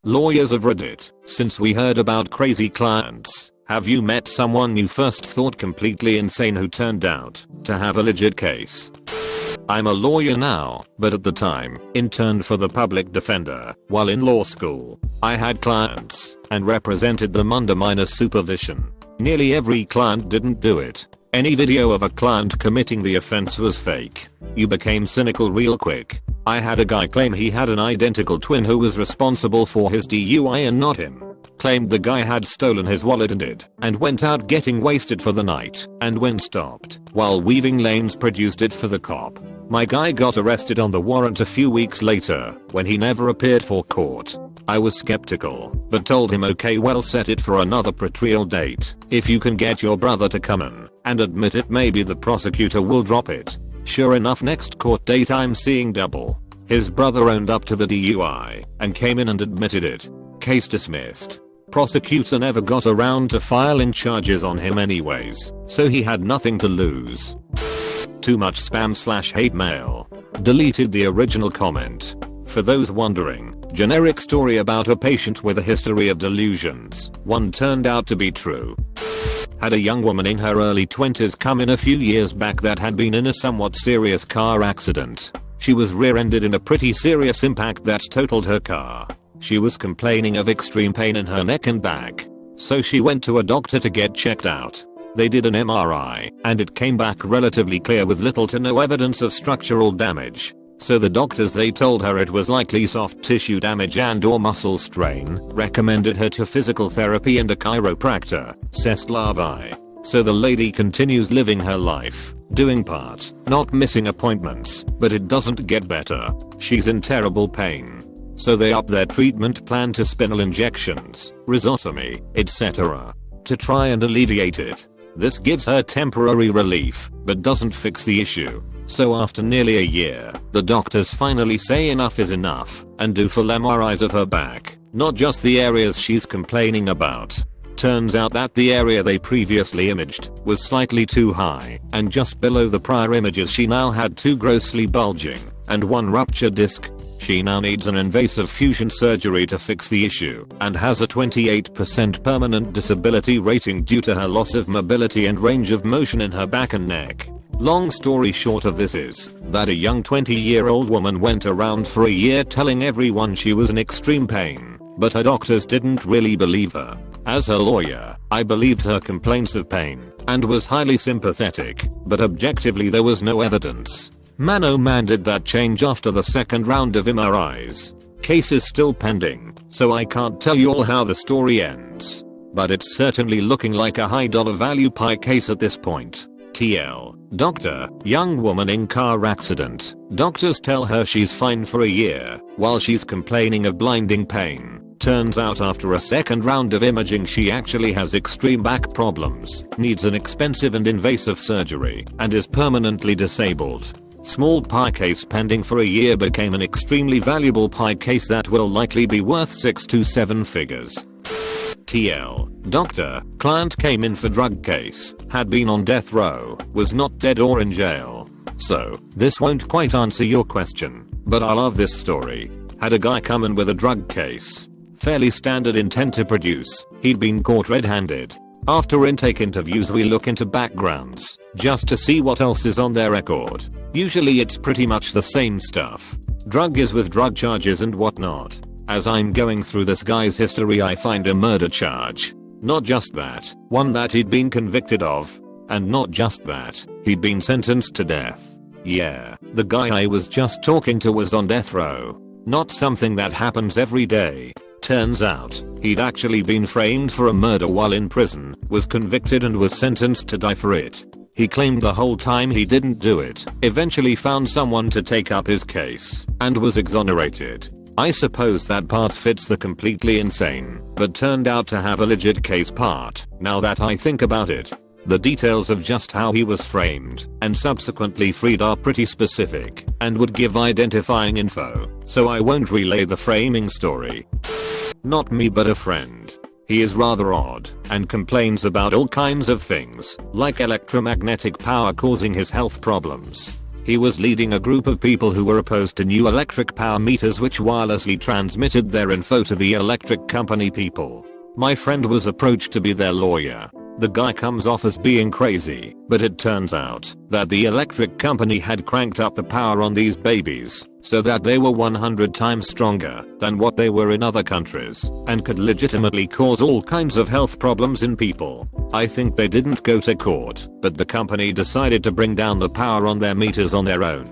Lawyers of Reddit, since we heard about crazy clients, have you met someone you first thought completely insane who turned out to have a legit case? I'm a lawyer now, but at the time, interned for the public defender while in law school. I had clients and represented them under minor supervision. Nearly every client didn't do it. Any video of a client committing the offense was fake. You became cynical real quick. I had a guy claim he had an identical twin who was responsible for his DUI and not him. Claimed the guy had stolen his wallet and went out getting wasted for the night, and when stopped while weaving lanes produced it for the cop. My guy got arrested on the warrant a few weeks later when he never appeared for court. I was skeptical, but told him okay, well, set it for another pretrial date. If you can get your brother to come in and admit it, maybe the prosecutor will drop it. Sure enough, next court date I'm seeing double. His brother owned up to the DUI and came in and admitted it. Case dismissed. Prosecutor never got around to filing charges on him anyways, so he had nothing to lose. Too much spam/hate mail. Deleted the original comment. For those wondering, generic story about a patient with a history of delusions. One turned out to be true. Had a young woman in her early 20s come in a few years back that had been in a somewhat serious car accident. She was rear-ended in a pretty serious impact that totaled her car. She was complaining of extreme pain in her neck and back. So she went to a doctor to get checked out. They did an MRI, and it came back relatively clear with little to no evidence of structural damage. So the doctors, they told her it was likely soft tissue damage and or muscle strain, recommended her to physical therapy and a chiropractor, Cest Lavi. So the lady continues living her life, doing part, not missing appointments, but it doesn't get better. She's in terrible pain. So they up their treatment plan to spinal injections, rhizotomy, etc. to try and alleviate it. This gives her temporary relief, but doesn't fix the issue. So after nearly a year, the doctors finally say enough is enough and do full MRIs of her back, not just the areas she's complaining about. Turns out that the area they previously imaged was slightly too high, and just below the prior images she now had 2 grossly bulging and 1 ruptured disc. She now needs an invasive fusion surgery to fix the issue and has a 28% permanent disability rating due to her loss of mobility and range of motion in her back and neck. Long story short of this is that a young 20-year-old woman went around for a year telling everyone she was in extreme pain, but her doctors didn't really believe her. As her lawyer, I believed her complaints of pain and was highly sympathetic, but objectively there was no evidence. Man oh man, did that change after the second round of MRIs. Case is still pending, so I can't tell you all how the story ends. But it's certainly looking like a high dollar value pie case at this point. TL. Doctor, young woman in car accident. Doctors tell her she's fine for a year, while she's complaining of blinding pain. Turns out after a second round of imaging she actually has extreme back problems, needs an expensive and invasive surgery, and is permanently disabled. Small pie case pending for a year became an extremely valuable pie case that will likely be worth 6 to 7 figures. TL. Doctor, client came in for drug case, had been on death row, was not dead or in jail. So, this won't quite answer your question, but I love this story. Had a guy come in with a drug case. Fairly standard intent to produce, he'd been caught red-handed. After intake interviews we look into backgrounds, just to see what else is on their record. Usually it's pretty much the same stuff. Drug is with drug charges and whatnot. As I'm going through this guy's history I find a murder charge. Not just that, one that he'd been convicted of. And not just that, he'd been sentenced to death. Yeah, the guy I was just talking to was on death row. Not something that happens every day. Turns out, he'd actually been framed for a murder while in prison, was convicted and was sentenced to die for it. He claimed the whole time he didn't do it, eventually found someone to take up his case, and was exonerated. I suppose that part fits the completely insane, but turned out to have a legit case part. Now that I think about it, the details of just how he was framed and subsequently freed are pretty specific and would give identifying info, so I won't relay the framing story. Not me but a friend. He is rather odd and complains about all kinds of things, like electromagnetic power causing his health problems. He was leading a group of people who were opposed to new electric power meters which wirelessly transmitted their info to the electric company people. My friend was approached to be their lawyer. The guy comes off as being crazy, but it turns out that the electric company had cranked up the power on these babies so that they were 100 times stronger than what they were in other countries and could legitimately cause all kinds of health problems in people. I think they didn't go to court, but the company decided to bring down the power on their meters on their own.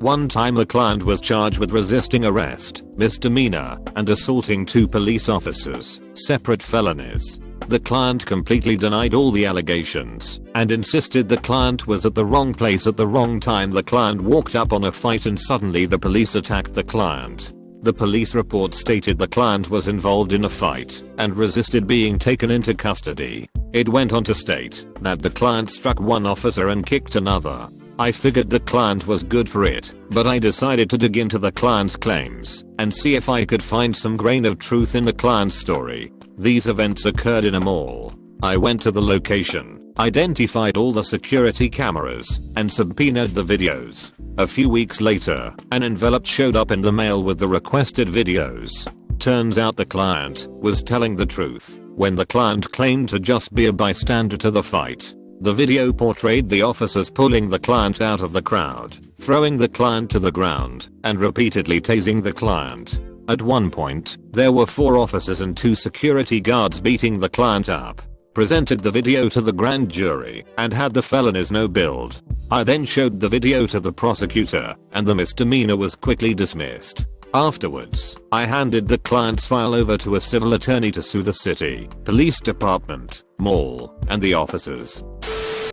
One time a client was charged with resisting arrest, misdemeanor, and assaulting 2 police officers, separate felonies. The client completely denied all the allegations and insisted the client was at the wrong place at the wrong time. The client walked up on a fight and suddenly the police attacked the client. The police report stated the client was involved in a fight and resisted being taken into custody. It went on to state that the client struck one officer and kicked another. I figured the client was good for it, but I decided to dig into the client's claims and see if I could find some grain of truth in the client's story. These events occurred in a mall. I went to the location, identified all the security cameras, and subpoenaed the videos. A few weeks later, an envelope showed up in the mail with the requested videos. Turns out the client was telling the truth when the client claimed to just be a bystander to the fight. The video portrayed the officers pulling the client out of the crowd, throwing the client to the ground, and repeatedly tasing the client. At one point, there were 4 officers and 2 security guards beating the client up. Presented the video to the grand jury and had the felonies no billed. I then showed the video to the prosecutor and the misdemeanor was quickly dismissed. Afterwards, I handed the client's file over to a civil attorney to sue the city, police department, mall, and the officers.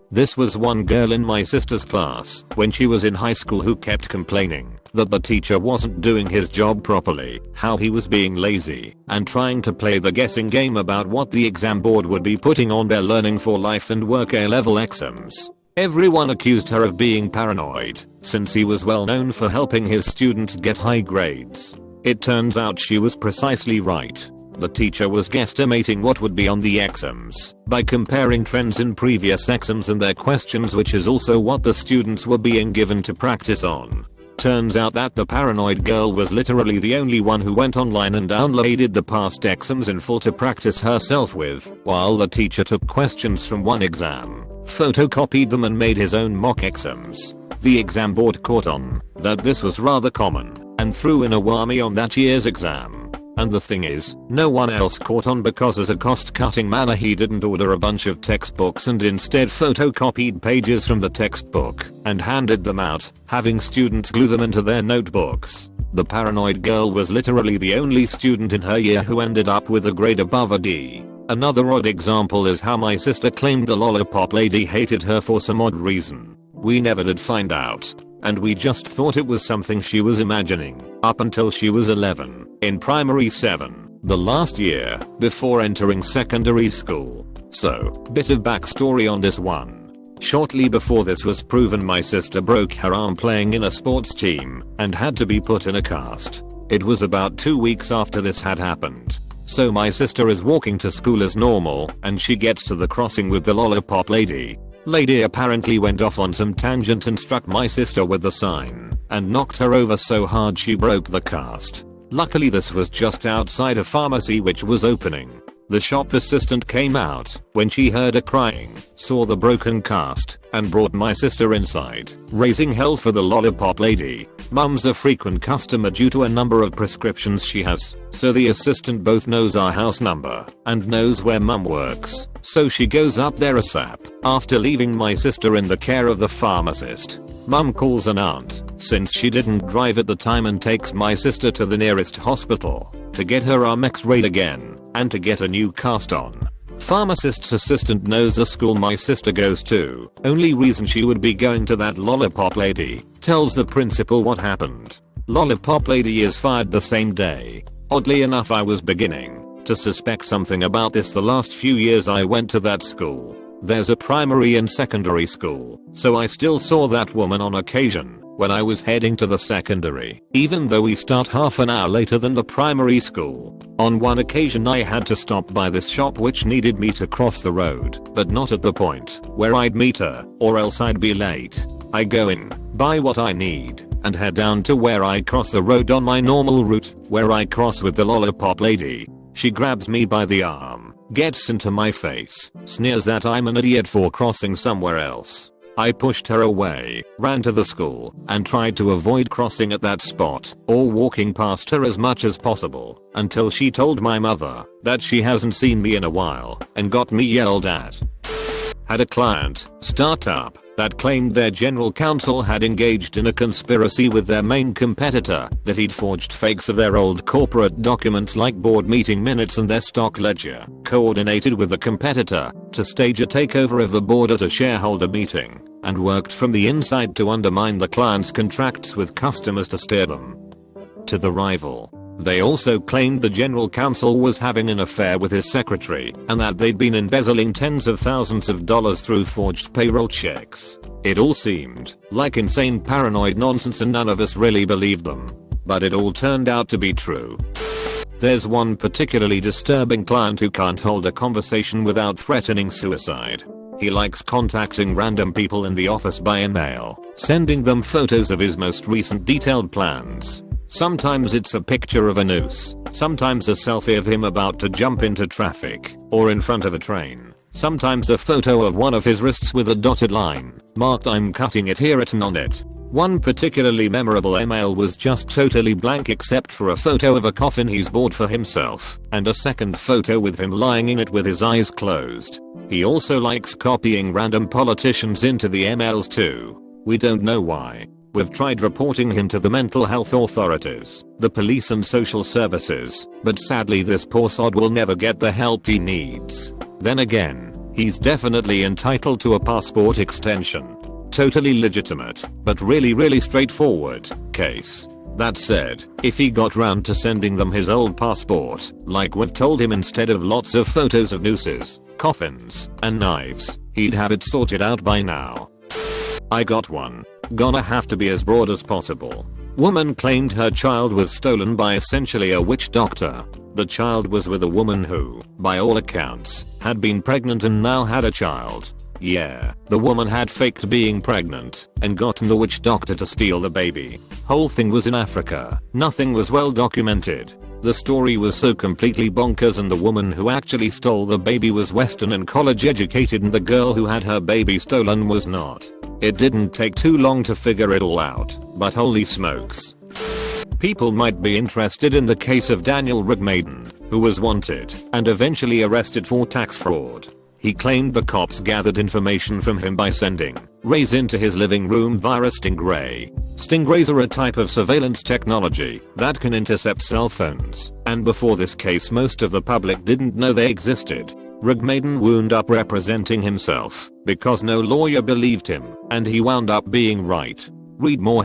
This was one girl in my sister's class when she was in high school who kept complaining that the teacher wasn't doing his job properly, how he was being lazy, and trying to play the guessing game about what the exam board would be putting on their learning for life and work A-level exams. Everyone accused her of being paranoid, since he was well known for helping his students get high grades. It turns out she was precisely right. The teacher was guesstimating what would be on the exams by comparing trends in previous exams and their questions, which is also what the students were being given to practice on. Turns out that the paranoid girl was literally the only one who went online and downloaded the past exams in full to practice herself with, while the teacher took questions from one exam, photocopied them and made his own mock exams. The exam board caught on that this was rather common and threw in a whammy on that year's exam. And the thing is, no one else caught on because as a cost-cutting manner he didn't order a bunch of textbooks and instead photocopied pages from the textbook and handed them out, having students glue them into their notebooks. The paranoid girl was literally the only student in her year who ended up with a grade above a D. Another odd example is how my sister claimed the lollipop lady hated her for some odd reason. We never did find out. And we just thought it was something she was imagining, up until she was 11, in primary 7, the last year, before entering secondary school. So, bit of backstory on this one. Shortly before this was proven, my sister broke her arm playing in a sports team, and had to be put in a cast. It was about 2 weeks after this had happened. So my sister is walking to school as normal, and she gets to the crossing with the lollipop lady. Lady apparently went off on some tangent and struck my sister with the sign and knocked her over so hard she broke the cast. Luckily this was just outside a pharmacy which was opening. The shop assistant came out when she heard her crying, saw the broken cast, and brought my sister inside, raising hell for the lollipop lady. Mum's a frequent customer due to a number of prescriptions she has, so the assistant both knows our house number and knows where mum works, so she goes up there ASAP. After leaving my sister in the care of the pharmacist, mum calls an aunt, since she didn't drive at the time, and takes my sister to the nearest hospital to get her arm x-rayed again and to get a new cast on. Pharmacist's assistant knows the school my sister goes to. Only reason she would be going to that lollipop lady. Tells the principal what happened. Lollipop lady is fired the same day. Oddly enough, I was beginning to suspect something about this the last few years I went to that school. There's a primary and secondary school, so I still saw that woman on occasion when I was heading to the secondary, even though we start half an hour later than the primary school. On one occasion I had to stop by this shop which needed me to cross the road, but not at the point where I'd meet her, or else I'd be late. I go in, buy what I need, and head down to where I cross the road on my normal route, where I cross with the lollipop lady. She grabs me by the arm, gets into my face, sneers that I'm an idiot for crossing somewhere else. I pushed her away, ran to the school, and tried to avoid crossing at that spot, or walking past her as much as possible, until she told my mother that she hasn't seen me in a while, and got me yelled at. Had a client, startup, that claimed their general counsel had engaged in a conspiracy with their main competitor, that he'd forged fakes of their old corporate documents like board meeting minutes and their stock ledger, coordinated with the competitor to stage a takeover of the board at a shareholder meeting, and worked from the inside to undermine the client's contracts with customers to steer them to the rival. They also claimed the general counsel was having an affair with his secretary and that they'd been embezzling tens of thousands of dollars through forged payroll checks. It all seemed like insane paranoid nonsense and none of us really believed them. But it all turned out to be true. There's one particularly disturbing client who can't hold a conversation without threatening suicide. He likes contacting random people in the office by email, sending them photos of his most recent detailed plans. Sometimes it's a picture of a noose, sometimes a selfie of him about to jump into traffic, or in front of a train. Sometimes a photo of one of his wrists with a dotted line, marked "I'm cutting it here" written on it. One particularly memorable email was just totally blank except for a photo of a coffin he's bought for himself, and a second photo with him lying in it with his eyes closed. He also likes copying random politicians into the emails too. We don't know why. We've tried reporting him to the mental health authorities, the police and social services, but sadly this poor sod will never get the help he needs. Then again, he's definitely entitled to a passport extension. Totally legitimate, but really straightforward case. That said, if he got round to sending them his old passport, like we've told him instead of lots of photos of nooses, coffins, and knives, he'd have it sorted out by now. I got one. Gonna have to be as broad as possible. Woman claimed her child was stolen by essentially a witch doctor. The child was with a woman who, by all accounts, had been pregnant and now had a child. Yeah, the woman had faked being pregnant and gotten the witch doctor to steal the baby. Whole thing was in Africa. Nothing was well documented. The story was so completely bonkers and the woman who actually stole the baby was Western and college educated and the girl who had her baby stolen was not. It didn't take too long to figure it all out, but holy smokes. People might be interested in the case of Daniel Rugmaden, who was wanted and eventually arrested for tax fraud. He claimed the cops gathered information from him by sending rays into his living room via a stingray. Stingrays are a type of surveillance technology that can intercept cell phones, and before this case most of the public didn't know they existed. Rugmaden wound up representing himself because no lawyer believed him, and he wound up being right. Read more.